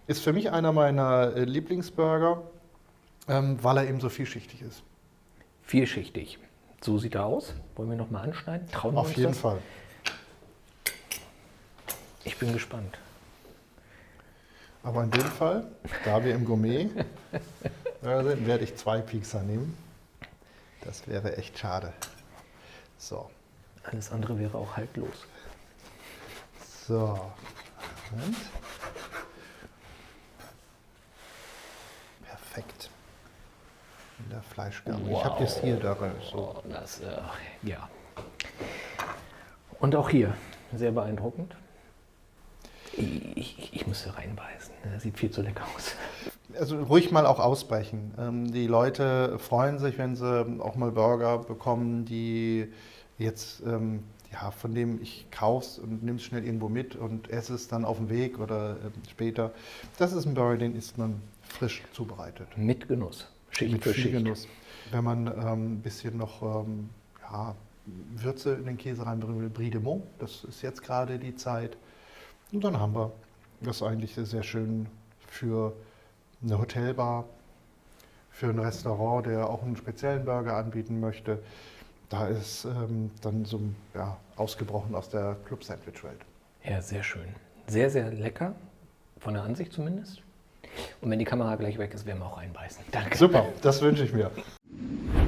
Ist für mich einer meiner Lieblingsburger, weil er eben so vielschichtig ist. Vielschichtig. So sieht er aus. Wollen wir noch mal anschneiden? Trauen wir Auf uns jeden das? Fall. Ich bin gespannt. Aber in dem Fall, da wir im Gourmet sind, werde ich 2 Piekser nehmen. Das wäre echt schade. So. Alles andere wäre auch haltlos. So. Und. Perfekt. In der Fleischgabel. Ich habe jetzt hier darin. So. Oh, das, ja. Und auch hier, sehr beeindruckend. Ich müsste reinbeißen. Das sieht viel zu lecker aus. Also ruhig mal auch ausbrechen. Die Leute freuen sich, wenn sie auch mal Burger bekommen, die jetzt, von dem ich kauf's und nimm es schnell irgendwo mit und esse es dann auf dem Weg oder später. Das ist ein Burger, den isst man frisch zubereitet. Mit Genuss. Schicht Mit für viel Schicht. Genuss. Wenn man ein bisschen noch Würze in den Käse reinbringen will, Brie de Meaux, das ist jetzt gerade die Zeit. Und dann haben wir das eigentlich sehr schön für eine Hotelbar, für ein Restaurant, der auch einen speziellen Burger anbieten möchte. Da ist dann so ausgebrochen aus der Club-Sandwich-Welt. Ja, sehr schön. Sehr, sehr lecker. Von der Ansicht zumindest. Und wenn die Kamera gleich weg ist, werden wir auch reinbeißen. Danke. Super, das wünsche ich mir.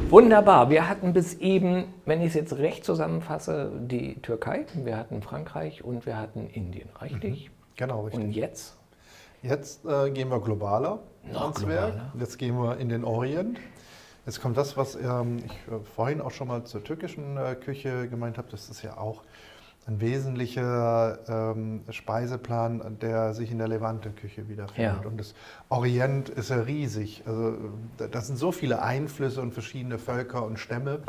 Wunderbar. Wir hatten bis eben, wenn ich es jetzt recht zusammenfasse, die Türkei, wir hatten Frankreich und wir hatten Indien. Richtig? Genau, richtig. Und jetzt? Jetzt gehen wir globaler Noch ans Werk. globaler. Jetzt gehen wir in den Orient. Jetzt kommt das, was ich vorhin auch schon mal zur türkischen Küche gemeint habe. Das ist ja auch ein wesentlicher Speiseplan, der sich in der Levante-Küche wiederfindet. Ja. Und das Orient ist ja riesig. Also das sind so viele Einflüsse und verschiedene Völker und Stämme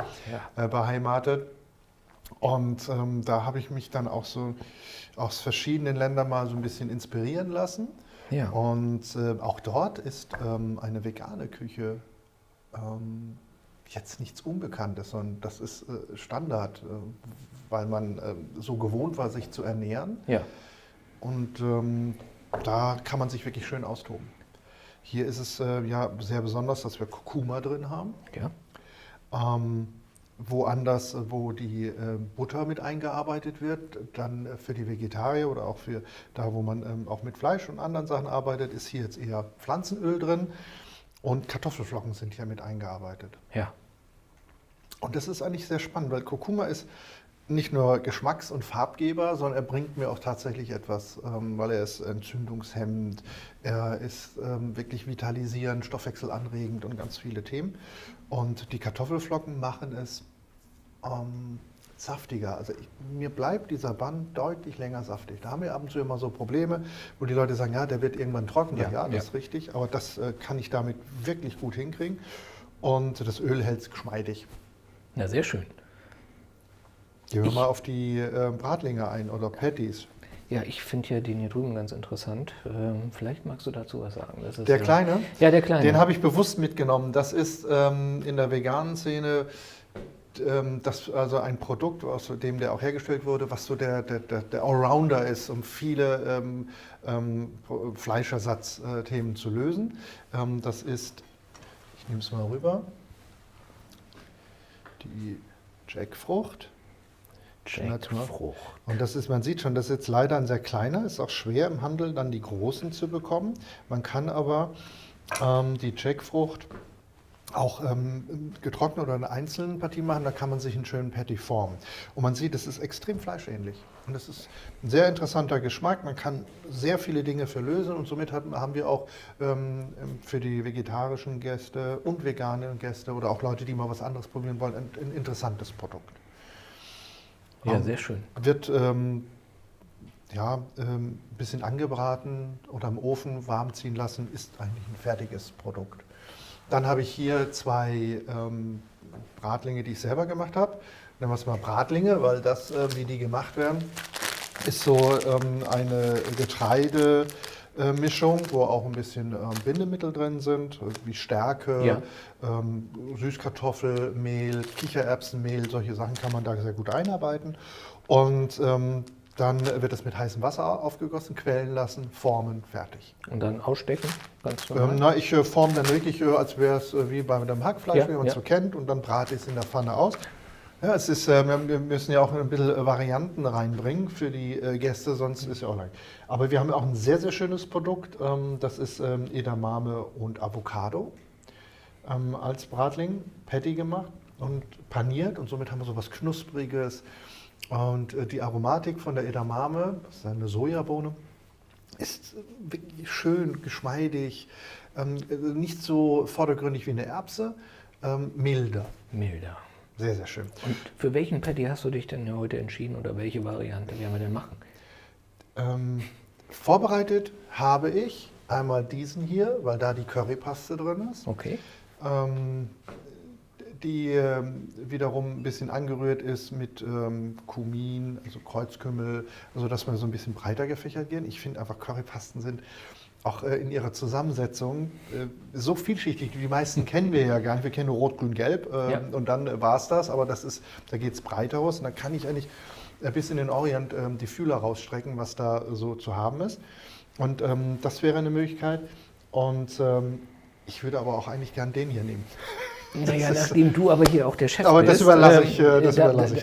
beheimatet. Und da habe ich mich dann auch so aus verschiedenen Ländern mal so ein bisschen inspirieren lassen. Ja. Und auch dort ist eine vegane Küche jetzt nichts Unbekanntes, sondern das ist Standard, weil man so gewohnt war, sich zu ernähren. Ja. Und da kann man sich wirklich schön austoben. Hier ist es ja sehr besonders, dass wir Kurkuma drin haben. Ja. Woanders, wo die Butter mit eingearbeitet wird, dann für die Vegetarier oder auch für da, wo man auch mit Fleisch und anderen Sachen arbeitet, ist hier jetzt eher Pflanzenöl drin und Kartoffelflocken sind hier mit eingearbeitet. Ja. Und das ist eigentlich sehr spannend, weil Kurkuma ist nicht nur Geschmacks- und Farbgeber, sondern er bringt mir auch tatsächlich etwas, weil er ist entzündungshemmend, er ist wirklich vitalisierend, stoffwechselanregend und ganz viele Themen. Und die Kartoffelflocken machen es saftiger. Also mir bleibt dieser Band deutlich länger saftig. Da haben wir ab und zu immer so Probleme, wo die Leute sagen, ja, der wird irgendwann trocken. Ja, das ist richtig, aber das kann ich damit wirklich gut hinkriegen. Und das Öl hält es geschmeidig. Na, sehr schön. Gehen wir mal auf die Bratlinge ein oder Patties. Ja, ich finde ja den hier drüben ganz interessant. Vielleicht magst du dazu was sagen. Das ist Der kleine? Ja, der kleine. Den habe ich bewusst mitgenommen. Das ist in der veganen Szene also ein Produkt, aus dem der auch hergestellt wurde, was so der Allrounder ist, um viele Fleischersatzthemen zu lösen. Das ist, ich nehme es mal rüber, die Jackfrucht. Jackfrucht. Und das ist, man sieht schon, das ist jetzt leider ein sehr kleiner, ist auch schwer im Handel dann die großen zu bekommen. Man kann aber die Jackfrucht auch getrocknet oder in einer einzelnen Partie machen, da kann man sich einen schönen Patty formen. Und man sieht, es ist extrem fleischähnlich. Und das ist ein sehr interessanter Geschmack, man kann sehr viele Dinge für lösen und somit haben wir auch für die vegetarischen Gäste und veganen Gäste oder auch Leute, die mal was anderes probieren wollen, ein interessantes Produkt. Ja, sehr schön. Wird ein bisschen angebraten oder im Ofen warm ziehen lassen, ist eigentlich ein fertiges Produkt. Dann habe ich hier zwei Bratlinge, die ich selber gemacht habe. Nennen wir es mal Bratlinge, weil das, wie die gemacht werden, ist so eine Getreidemischung, wo auch ein bisschen Bindemittel drin sind, wie Stärke, Ja. Süßkartoffelmehl, Kichererbsenmehl, solche Sachen kann man da sehr gut einarbeiten. Und dann wird es mit heißem Wasser aufgegossen, quellen lassen, formen, fertig. Und dann ausstecken, ganz normal. Ich forme dann wirklich, als wäre es wie bei einem Hackfleisch, Ja, wie man ja. es so kennt, und dann brate ich es in der Pfanne aus. Ja, es ist, wir müssen ja auch ein bisschen Varianten reinbringen für die Gäste, sonst ist ja auch lang. Aber wir haben auch ein sehr, sehr schönes Produkt, das ist Edamame und Avocado als Bratling, Patty gemacht und paniert und somit haben wir so was Knuspriges. Und die Aromatik von der Edamame, das ist eine Sojabohne, ist wirklich schön, geschmeidig, nicht so vordergründig wie eine Erbse, milder. Milder. Sehr, sehr schön. Und für welchen Patty hast du dich denn heute entschieden oder welche Variante werden wir denn machen? Vorbereitet habe ich einmal diesen hier, weil da die Currypaste drin ist. Okay. Die wiederum ein bisschen angerührt ist mit Kumin, also Kreuzkümmel, also dass wir so ein bisschen breiter gefächert gehen. Ich finde einfach, Currypasten sind auch in ihrer Zusammensetzung so vielschichtig. Die meisten kennen wir ja gar nicht. Wir kennen nur Rot, Grün, Gelb und dann war es das. Aber da geht es breiter raus und da kann ich eigentlich bis in den Orient die Fühler rausstrecken, was da so zu haben ist. Und das wäre eine Möglichkeit. Und ich würde aber auch eigentlich gern den hier nehmen. Naja, nachdem du aber hier auch der Chef aber bist. Das überlasse ich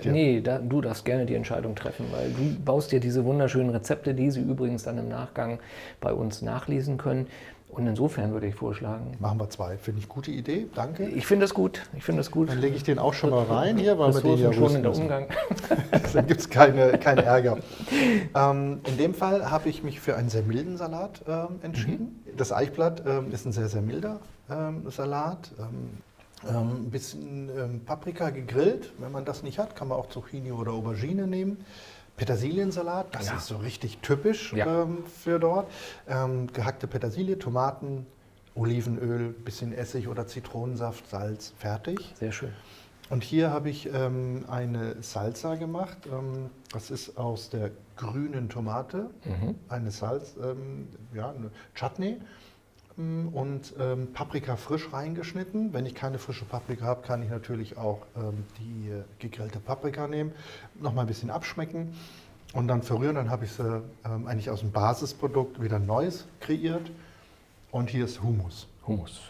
dir. Nee, du darfst gerne die Entscheidung treffen, weil du baust dir diese wunderschönen Rezepte, die Sie übrigens dann im Nachgang bei uns nachlesen können. Und insofern würde ich vorschlagen... Machen wir zwei. Finde ich gute Idee. Danke. Ich finde es gut. Dann lege ich den auch schon mal rein hier, weil wir den ja schon in der Umgang. Dann gibt es keinen Ärger. In dem Fall habe ich mich für einen sehr milden Salat entschieden. Das Eichblatt ist ein sehr, sehr milder Salat. Ein bisschen Paprika gegrillt. Wenn man das nicht hat, kann man auch Zucchini oder Aubergine nehmen. Petersiliensalat, das ist so richtig typisch für dort. Gehackte Petersilie, Tomaten, Olivenöl, bisschen Essig oder Zitronensaft, Salz, fertig. Sehr schön. Und hier habe ich eine Salsa gemacht. Das ist aus der grünen Tomate, eine eine Chutney. und Paprika frisch reingeschnitten. Wenn ich keine frische Paprika habe, kann ich natürlich auch die gegrillte Paprika nehmen, nochmal ein bisschen abschmecken und dann verrühren. Dann habe ich sie eigentlich aus dem Basisprodukt wieder Neues kreiert. Und hier ist Hummus. Hummus.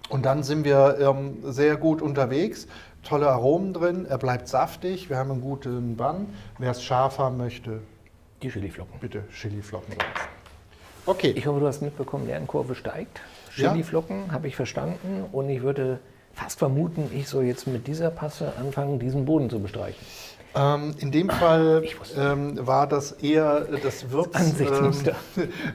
Und dann sind wir sehr gut unterwegs. Tolle Aromen drin, er bleibt saftig, wir haben einen guten Bann. Wer es scharf haben möchte, Die Chiliflocken. bitte Chiliflocken drauf. Okay. Ich hoffe, du hast mitbekommen, Lernkurve steigt. Chiliflocken habe ich verstanden und ich würde fast vermuten, ich soll jetzt mit dieser Paste anfangen, diesen Boden zu bestreichen. In dem Fall war das eher das Ansichtsmuster.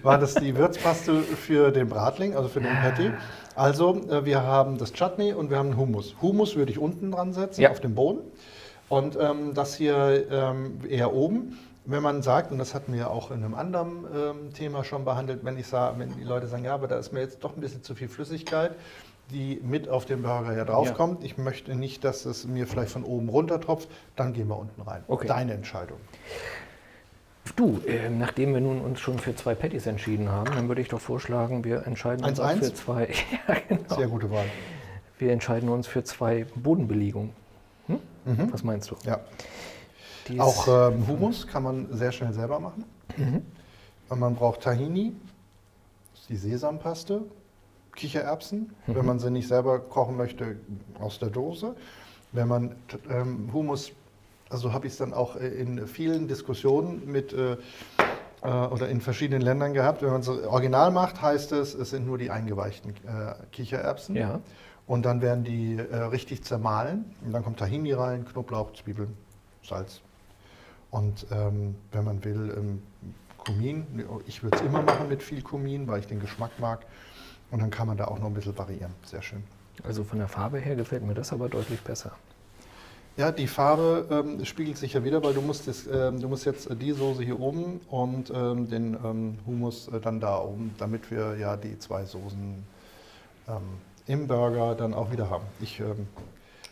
war das die Würzpaste für den Bratling, also für den Patty. Also wir haben das Chutney und wir haben Hummus. Hummus würde ich unten dran setzen, auf dem Boden. Und das hier eher oben. Wenn man sagt, und das hatten wir auch in einem anderen Thema schon behandelt, wenn die Leute sagen, ja, aber da ist mir jetzt doch ein bisschen zu viel Flüssigkeit, die mit auf den Burger ja draufkommt. Ich möchte nicht, dass es mir vielleicht von oben runter tropft, dann gehen wir unten rein. Okay. Deine Entscheidung. Du, nachdem wir nun uns schon für 2 Patties entschieden haben, dann würde ich doch vorschlagen, wir entscheiden uns auch für 2. Ja, genau. Sehr gute Wahl. Wir entscheiden uns für 2 Bodenbelegungen. Was meinst du? Ja. Auch Hummus kann man sehr schnell selber machen. Und man braucht Tahini, das ist die Sesampaste, Kichererbsen, wenn man sie nicht selber kochen möchte, aus der Dose. Wenn man Hummus, also habe ich es dann auch in vielen Diskussionen mit oder in verschiedenen Ländern gehabt, wenn man es original macht, heißt es sind nur die eingeweichten Kichererbsen. Ja. Und dann werden die richtig zermahlen. Und dann kommt Tahini rein, Knoblauch, Zwiebeln, Salz. Und wenn man will, Kumin. Ich würde es immer machen mit viel Kumin, weil ich den Geschmack mag. Und dann kann man da auch noch ein bisschen variieren. Sehr schön. Also von der Farbe her gefällt mir das aber deutlich besser. Ja, die Farbe spiegelt sich ja wieder, weil du musst jetzt die Soße hier oben und den Hummus dann da oben, damit wir ja die 2 Soßen im Burger dann auch wieder haben. Ich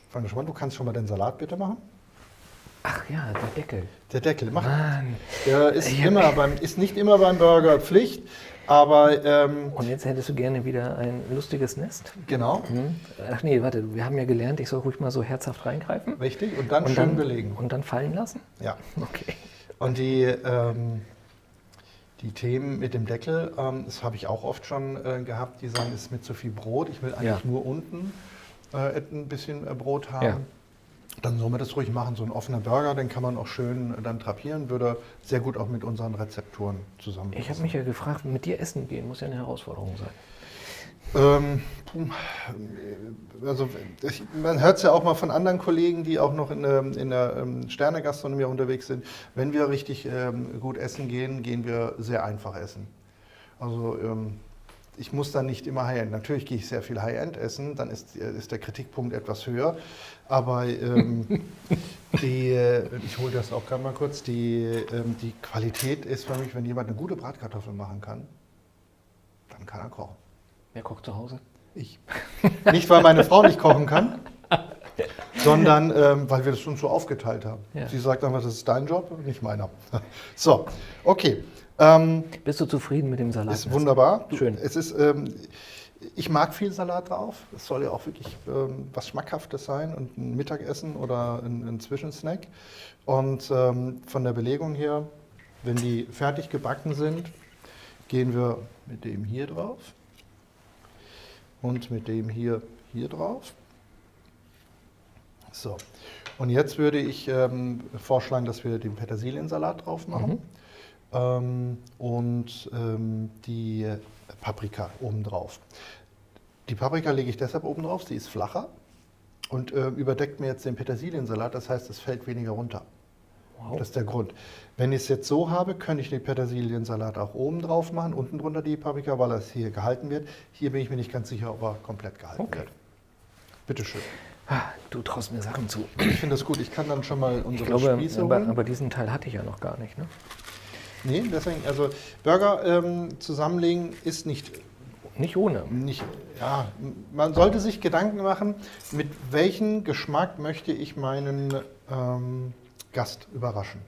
fange schon mal, du kannst schon mal den Salat bitte machen. Ach ja, der Deckel. Der Deckel, mach. Mann. Der ist nicht immer beim Burger Pflicht, aber... Und jetzt hättest du gerne wieder ein lustiges Nest? Genau. Ach nee, warte, wir haben ja gelernt, ich soll ruhig mal so herzhaft reingreifen. Richtig, und dann schön belegen. Und dann fallen lassen? Ja. Okay. Und die Themen mit dem Deckel, das habe ich auch oft schon gehabt, die sagen, es ist mit zu viel Brot, ich will eigentlich nur unten ein bisschen Brot haben. Ja. Dann soll man das ruhig machen, so ein offener Burger, den kann man auch schön dann drapieren, würde sehr gut auch mit unseren Rezepturen zusammenpassen. Ich habe mich ja gefragt, mit dir essen gehen muss ja eine Herausforderung sein. Man hört es ja auch mal von anderen Kollegen, die auch noch in der Sternegastronomie unterwegs sind. Wenn wir richtig gut essen gehen, gehen wir sehr einfach essen. Also ich muss dann nicht immer High-End. Natürlich gehe ich sehr viel High-End essen, dann ist der Kritikpunkt etwas höher. Aber ich hole das auch gerade mal kurz, die Qualität ist für mich, wenn jemand eine gute Bratkartoffel machen kann, dann kann er kochen. Wer kocht zu Hause? Ich. Nicht, weil meine Frau nicht kochen kann, sondern weil wir das uns so aufgeteilt haben. Ja. Sie sagt einfach, das ist dein Job, nicht meiner. So, okay. Bist du zufrieden mit dem Salat? Ist wunderbar. Schön. Es ist, ich mag viel Salat drauf. Es soll ja auch wirklich was Schmackhaftes sein und ein Mittagessen oder ein Zwischensnack. Und von der Belegung her, wenn die fertig gebacken sind, gehen wir mit dem hier drauf und mit dem hier drauf. So, und jetzt würde ich vorschlagen, dass wir den Petersiliensalat drauf machen. Und die Paprika obendrauf. Die Paprika lege ich deshalb oben drauf, sie ist flacher und überdeckt mir jetzt den Petersiliensalat, das heißt, es fällt weniger runter. Wow. Das ist der Grund. Wenn ich es jetzt so habe, könnte ich den Petersiliensalat auch oben drauf machen, unten drunter die Paprika, weil das hier gehalten wird. Hier bin ich mir nicht ganz sicher, ob er komplett gehalten wird. Bitte schön. Du traust mir Sachen zu. Ich finde das gut, ich kann dann schon mal unsere Spieße holen. Aber diesen Teil hatte ich ja noch gar nicht, ne? Nee, deswegen, also Burger zusammenlegen ist nicht ohne. Man sollte sich Gedanken machen, mit welchem Geschmack möchte ich meinen Gast überraschen.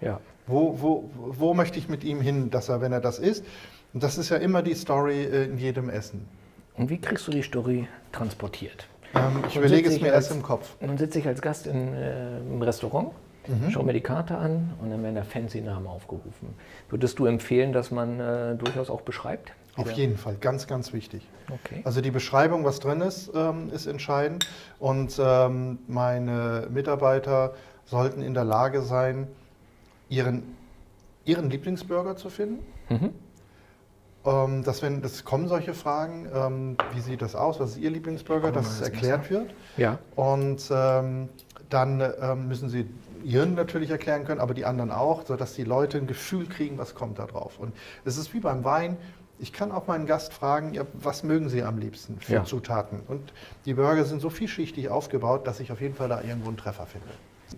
Ja. Wo möchte ich mit ihm hin, dass er, wenn er das isst, Und das ist ja immer die Story in jedem Essen. Und wie kriegst du die Story transportiert? Ich überlege es mir erst im Kopf. Nun sitze ich als Gast im Restaurant, schaue mir die Karte an und dann werden da fancy Namen aufgerufen. Würdest du empfehlen, dass man durchaus auch beschreibt? Auf jeden Fall, ganz, ganz wichtig. Okay. Also die Beschreibung, was drin ist, ist entscheidend. Und meine Mitarbeiter sollten in der Lage sein, ihren Lieblingsburger zu finden. Das kommen solche Fragen, wie sieht das aus, was ist Ihr Lieblingsburger, dass es erklärt wird. Ja. Und dann müssen Sie Ihren natürlich erklären können, aber die anderen auch, sodass die Leute ein Gefühl kriegen, was kommt da drauf. Und es ist wie beim Wein, ich kann auch meinen Gast fragen, ja, was mögen Sie am liebsten für Zutaten? Und die Burger sind so vielschichtig aufgebaut, dass ich auf jeden Fall da irgendwo einen Treffer finde.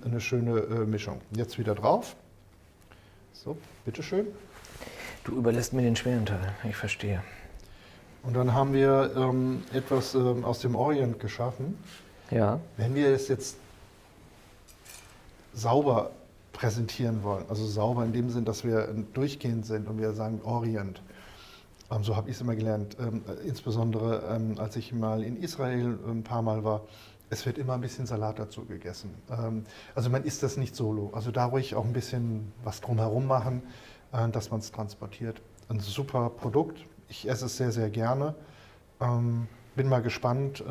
Eine schöne Mischung. Jetzt wieder drauf. So, bitteschön. Du überlässt mir den schweren Teil, ich verstehe. Und dann haben wir etwas aus dem Orient geschaffen. Ja. Wenn wir es jetzt sauber präsentieren wollen, also sauber in dem Sinn, dass wir durchgehend sind und wir sagen Orient, so habe ich es immer gelernt, insbesondere als ich mal in Israel ein paar Mal war, es wird immer ein bisschen Salat dazu gegessen. Also man isst das nicht solo, also da ruhig auch ein bisschen was drumherum machen, dass man es transportiert. Ein super Produkt, ich esse es sehr, sehr gerne. Bin mal gespannt,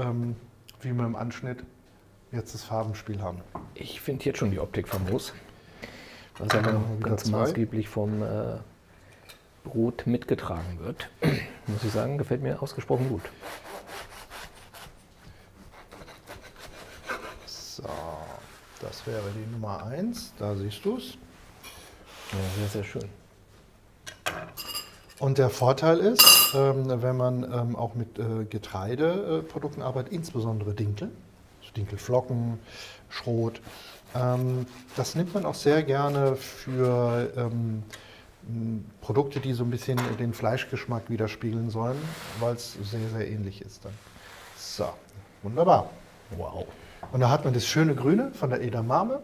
wie wir im Anschnitt jetzt das Farbenspiel haben. Ich finde jetzt schon die Optik famos, was aber ganz maßgeblich vom Brot mitgetragen wird. Muss ich sagen, gefällt mir ausgesprochen gut. So, das wäre die Nummer 1, da siehst du es. Ja, sehr, sehr schön. Und der Vorteil ist, wenn man auch mit Getreideprodukten arbeitet, insbesondere Dinkel, also Dinkelflocken, Schrot, das nimmt man auch sehr gerne für Produkte, die so ein bisschen den Fleischgeschmack widerspiegeln sollen, weil es sehr, sehr ähnlich ist dann. So, wunderbar. Wow. Und da hat man das schöne Grüne von der Edamame.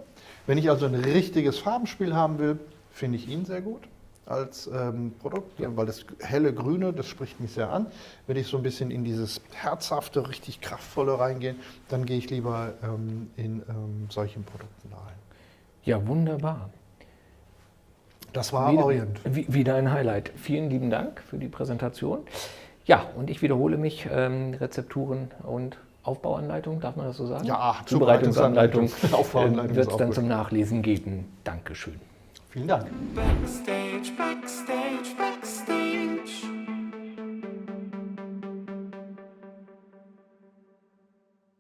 Wenn ich also ein richtiges Farbenspiel haben will, finde ich ihn sehr gut als Produkt, weil das helle Grüne, das spricht mich sehr an. Wenn ich so ein bisschen in dieses herzhafte, richtig kraftvolle reingehen, dann gehe ich lieber in solchen Produkten da rein. Ja, wunderbar. Das war Orient. Wieder ein Highlight. Vielen lieben Dank für die Präsentation. Ja, und ich wiederhole mich, Rezepturen und Aufbauanleitung, darf man das so sagen? Ja, Zubereitungsanleitung Aufbauanleitung wird es dann zum Nachlesen geben. Dankeschön. Vielen Dank. Backstage, backstage, backstage.